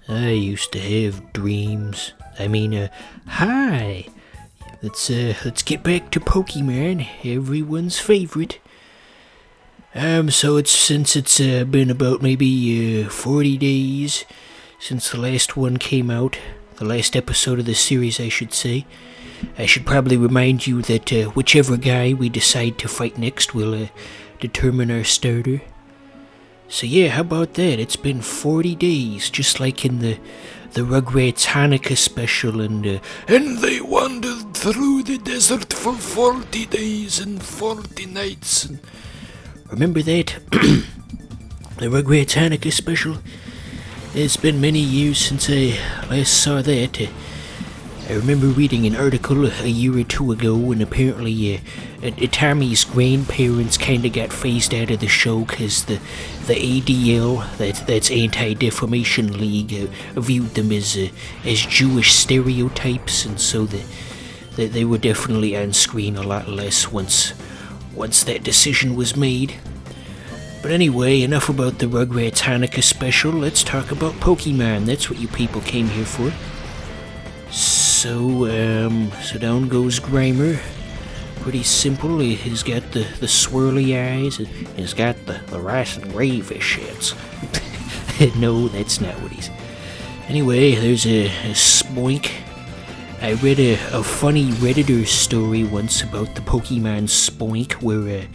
I used to have dreams. Hi! Let's get back to Pokemon, everyone's favorite. So since it's been about maybe 40 days since the last one came out, the last episode of the series, I should say. I should probably remind you that whichever guy we decide to fight next will determine our starter. So yeah, how about that? It's been 40 days, just like in the Rugrats Hanukkah special, and they wandered through the desert for 40 days and 40 nights. And remember that? The Rugrats Hanukkah special? It's been many years since I last saw that. I remember reading an article a year or two ago, and apparently Tommy's grandparents kind of got phased out of the show because the ADL, that's Anti-Defamation League, viewed them as Jewish stereotypes, and so they were definitely on screen a lot less once that decision was made. But anyway, enough about the Rugrats Hanukkah special. Let's talk about Pokemon. That's what you people came here for. So down goes Grimer. Pretty simple. He's got the swirly eyes. He's got the rice and gravy shits. No, that's not what he's... Anyway, there's a Spoink. I read a funny Redditor story once about the Pokemon Spoink, where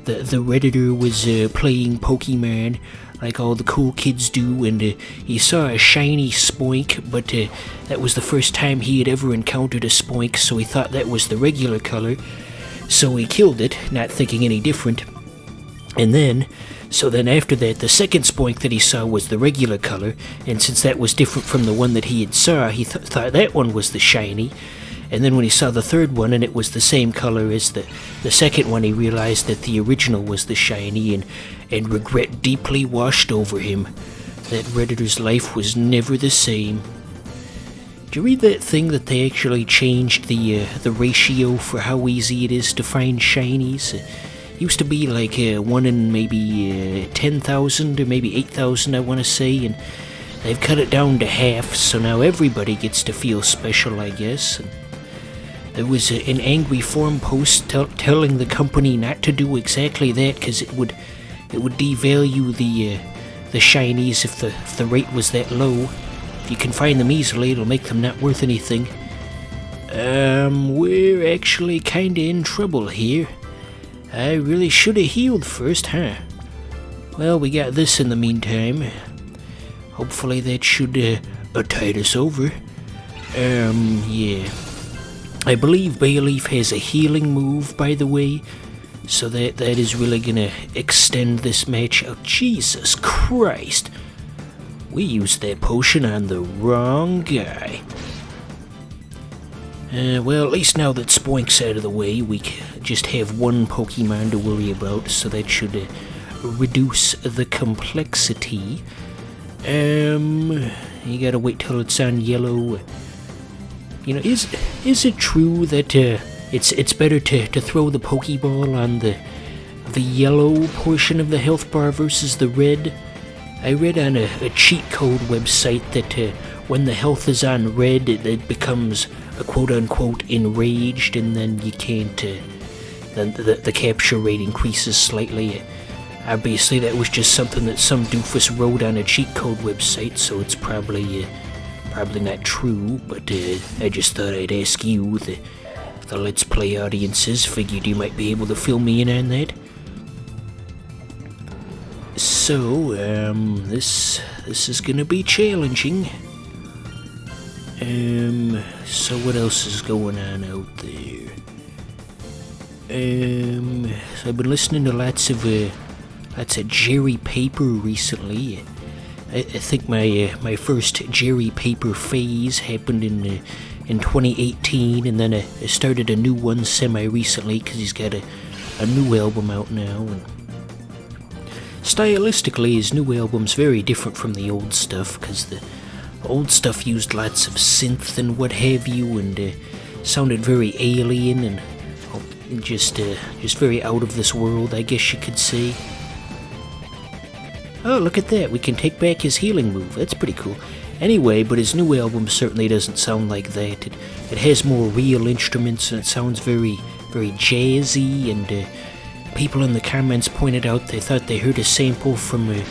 the Redditor was playing Pokemon like all the cool kids do, and he saw a shiny Spoink, but that was the first time he had ever encountered a Spoink, so he thought that was the regular color, so he killed it, not thinking any different. And then after that, the second Spoink that he saw was the regular color, and since that was different from the one that he had saw, he thought that one was the shiny. And then when he saw the third one and it was the same color as the second one, he realized that the original was the shiny, and regret deeply washed over him. That Redditor's life was never the same. Did you read that thing that they actually changed the ratio for how easy it is to find shinies? It used to be like 1 in maybe 10,000 or maybe 8,000, I want to say, and they've cut it down to half, so now everybody gets to feel special, I guess. And there was an angry forum post telling the company not to do exactly that because it would devalue the shinies if the rate was that low. If you can find them easily, it'll make them not worth anything. We're actually kinda in trouble here. I really should have healed first, huh? Well, we got this in the meantime. Hopefully that should tide us over. Yeah. I believe Bayleaf has a healing move, by the way, so that is really gonna extend this match out. Jesus Christ! We used that potion on the wrong guy. Well, at least now that Spoink's out of the way, we just have one Pokemon to worry about, so that should reduce the complexity. You gotta wait till it's on yellow. You know, is it true that it's better to throw the Pokeball on the yellow portion of the health bar versus the red? I read on a cheat code website that when the health is on red, it becomes a quote-unquote enraged, and then you can't, then the capture rate increases slightly. Obviously, that was just something that some doofus wrote on a cheat code website, so it's probably not true, but I just thought I'd ask you, the Let's Play audiences. Figured you might be able to fill me in on that. So, this is gonna be challenging. So what else is going on out there? So I've been listening to lots of Jerry Paper recently. I think my first Jerry Paper phase happened in 2018, and then I started a new one semi-recently because he's got a new album out now. And stylistically, his new album's very different from the old stuff, because the old stuff used lots of synth and what have you, and sounded very alien and just very out of this world, I guess you could say. Oh, look at that. We can take back his healing move. That's pretty cool. Anyway, but his new album certainly doesn't sound like that. It has more real instruments and it sounds very, very jazzy. And people in the comments pointed out they thought they heard a sample from A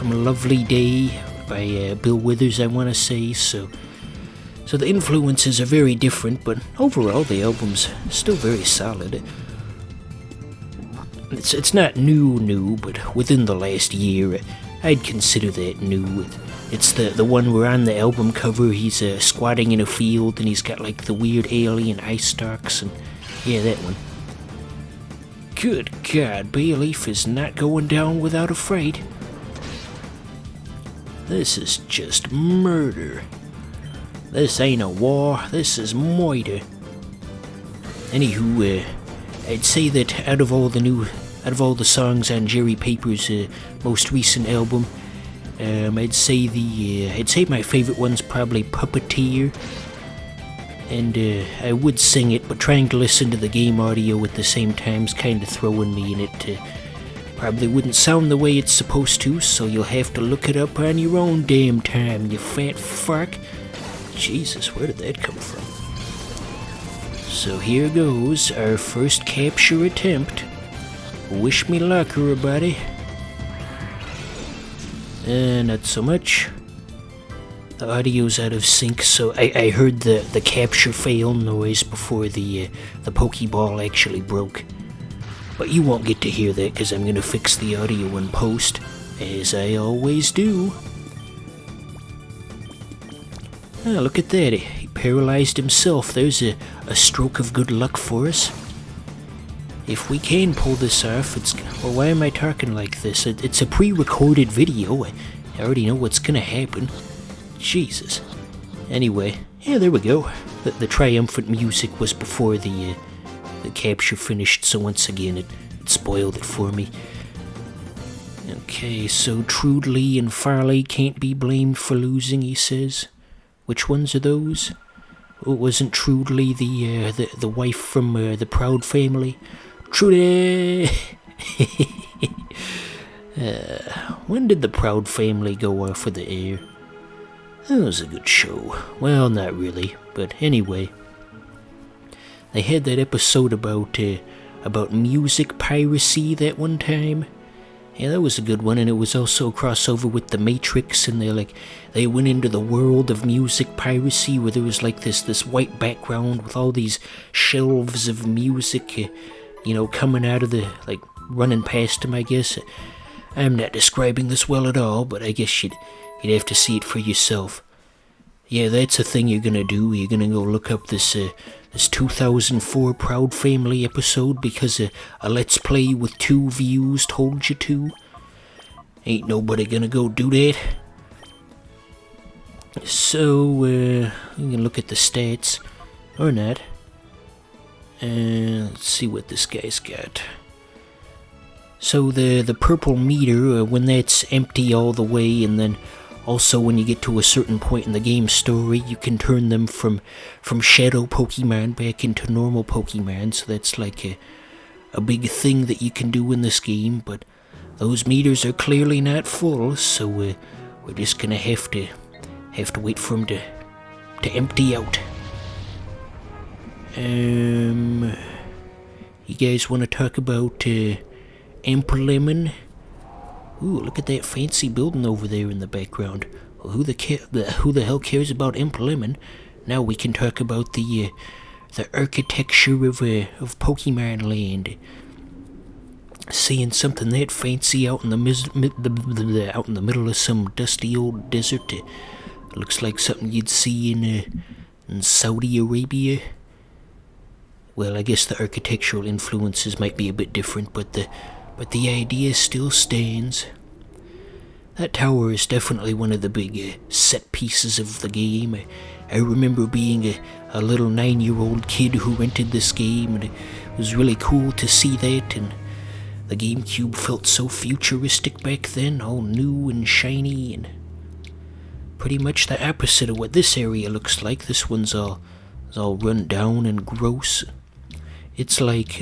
Lovely Day by Bill Withers, I want to say. So the influences are very different, but overall the album's still very solid. It's not new, but within the last year, I'd consider that new. It's the one where on the album cover he's squatting in a field and he's got like the weird alien eye stalks, and yeah, that one. Good God, Bayleaf is not going down without a fight. This is just murder. This ain't a war, this is murder. Anywho, I'd say that out of all the songs on Jerry Paper's most recent album, I'd say my favorite one's probably Puppeteer. And I would sing it, but trying to listen to the game audio at the same time's kind of throwing me in it. Probably wouldn't sound the way it's supposed to, so you'll have to look it up on your own damn time, you fat fuck. Jesus, where did that come from? So here goes our first capture attempt. Wish me luck, everybody. Not so much. The audio's out of sync, so I heard the capture fail noise before the Pokeball actually broke. But you won't get to hear that because I'm gonna fix the audio in post, as I always do. Ah, look at that, he paralyzed himself. There's a stroke of good luck for us. If we can pull this off, well, why am I talking like this? It's a pre-recorded video. I already know what's gonna happen. Jesus. Anyway, yeah, there we go. The triumphant music was before the capture finished, so once again it spoiled it for me. Okay, so Trudley and Farley can't be blamed for losing, he says. Which ones are those? Oh, wasn't Trudley the wife from the Proud Family? Trudy! When did the Proud Family go off of the air? That was a good show. Well, not really, but anyway. They had that episode about music piracy that one time. Yeah, that was a good one, and it was also a crossover with The Matrix, and they went into the world of music piracy where there was like this white background with all these shelves of music, coming out of running past them, I guess. I'm not describing this well at all, but I guess you'd have to see it for yourself. Yeah, that's a thing you're gonna do. You're gonna go look up this 2004 Proud Family episode because a Let's Play with 2 views told you to. Ain't nobody gonna go do that. So, we can look at the stats. Or not. Let's see what this guy's got. So the purple meter, when that's empty all the way, and then also when you get to a certain point in the game story, you can turn them from shadow Pokemon back into normal Pokemon, so that's like a big thing that you can do in this game, but those meters are clearly not full, so we're just gonna have to wait for them to empty out. You guys want to talk about Lemon? Ooh, look at that fancy building over there in the background. Well, who the hell cares about Lemon? Now we can talk about the architecture of Pokemon Land. Seeing something that fancy out in the middle of some dusty old desert. Looks like something you'd see in Saudi Arabia. Well, I guess the architectural influences might be a bit different, but the idea still stands. That tower is definitely one of the big set pieces of the game. I remember being a little 9-year-old kid who rented this game, and it was really cool to see that, and the GameCube felt so futuristic back then, all new and shiny, and pretty much the opposite of what this area looks like. This one's all run down and gross. It's like,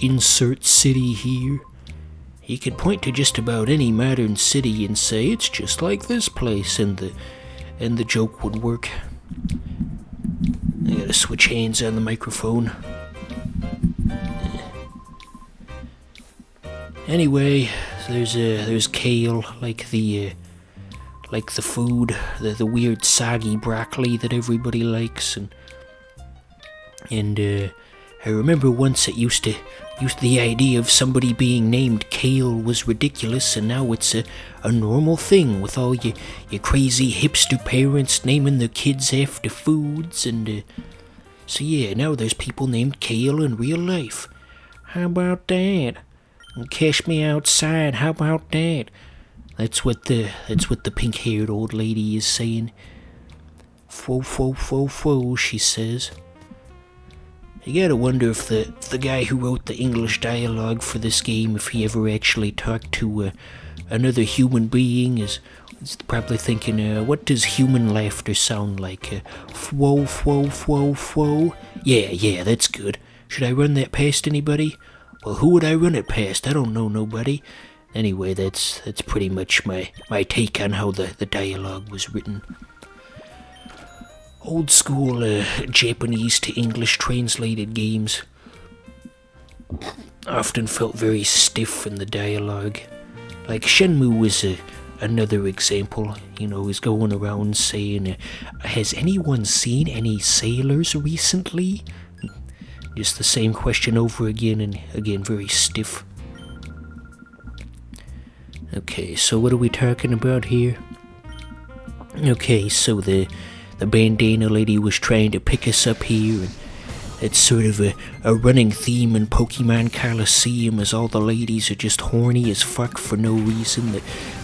insert city here. You could point to just about any modern city and say it's just like this place, and and the joke would work. I gotta switch hands on the microphone. Anyway, there's kale, like the food, the weird soggy broccoli that everybody likes, and I remember once it used the idea of somebody being named Kale was ridiculous, and now it's a normal thing with all your crazy hipster parents naming their kids after foods, and so yeah, now there's people named Kale in real life. How about that? And cash me outside, how about that? That's what the pink-haired old lady is saying. Fo fo fo fo, she says. You gotta wonder if the guy who wrote the English dialogue for this game, if he ever actually talked to another human being, is probably thinking, what does human laughter sound like? Fwo fwo fwo fwo? Yeah, that's good. Should I run that past anybody? Well, who would I run it past? I don't know nobody. Anyway, that's pretty much my take on how the dialogue was written. Old school Japanese to English translated games often felt very stiff in the dialogue. Like Shenmue was another example. He's going around saying, has anyone seen any sailors recently? Just the same question over again, and again very stiff. Okay, so what are we talking about here? Okay, so the bandana lady was trying to pick us up here, and it's sort of a running theme in Pokemon Colosseum, as all the ladies are just horny as fuck for no reason.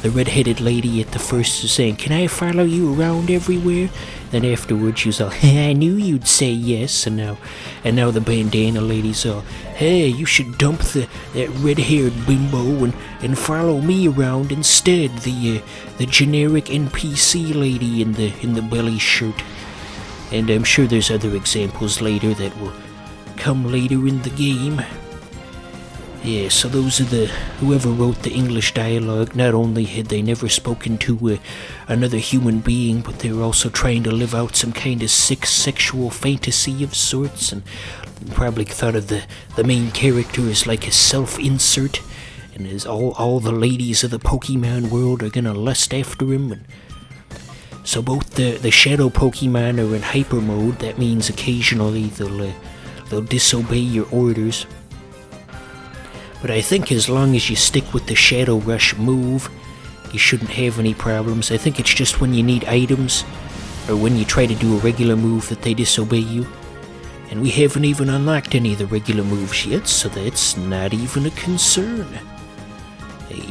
The red-headed lady at the first is saying, "Can I follow you around everywhere?" Then afterwards she's all, "I knew you'd say yes," and now the bandana lady's all, "Hey, you should dump that red-haired bimbo and follow me around instead, the generic NPC lady in the belly shirt." And I'm sure there's other examples later that will come later in the game. Yeah, so those are whoever wrote the English dialogue. Not only had they never spoken to another human being, but they were also trying to live out some kind of sick sexual fantasy of sorts, and probably thought of the main character as like a self-insert, and as all the ladies of the Pokemon world are gonna lust after him. And so both the Shadow Pokemon are in hyper mode. That means occasionally they'll disobey your orders. But I think as long as you stick with the Shadow Rush move, you shouldn't have any problems. I think it's just when you need items, or when you try to do a regular move, that they disobey you. And we haven't even unlocked any of the regular moves yet, so that's not even a concern.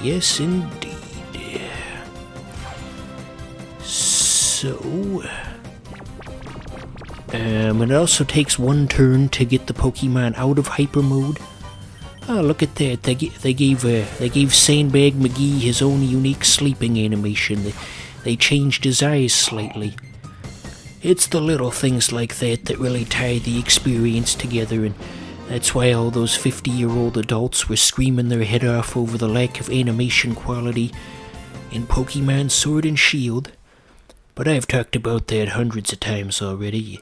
Yes, indeed. So, it also takes one turn to get the Pokemon out of hyper mode. Oh, look at that! They gave Sandbag McGee his own unique sleeping animation. They changed his eyes slightly. It's the little things like that really tie the experience together, and that's why all those 50-year-old adults were screaming their head off over the lack of animation quality in Pokemon Sword and Shield. But I've talked about that hundreds of times already. You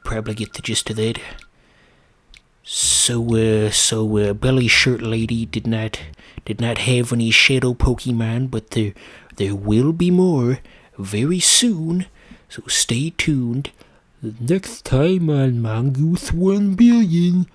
probably get the gist of that. So Belly Shirt Lady did not have any Shadow Pokemon, but there will be more very soon. So stay tuned. Next time on Mongoose 1 Billion.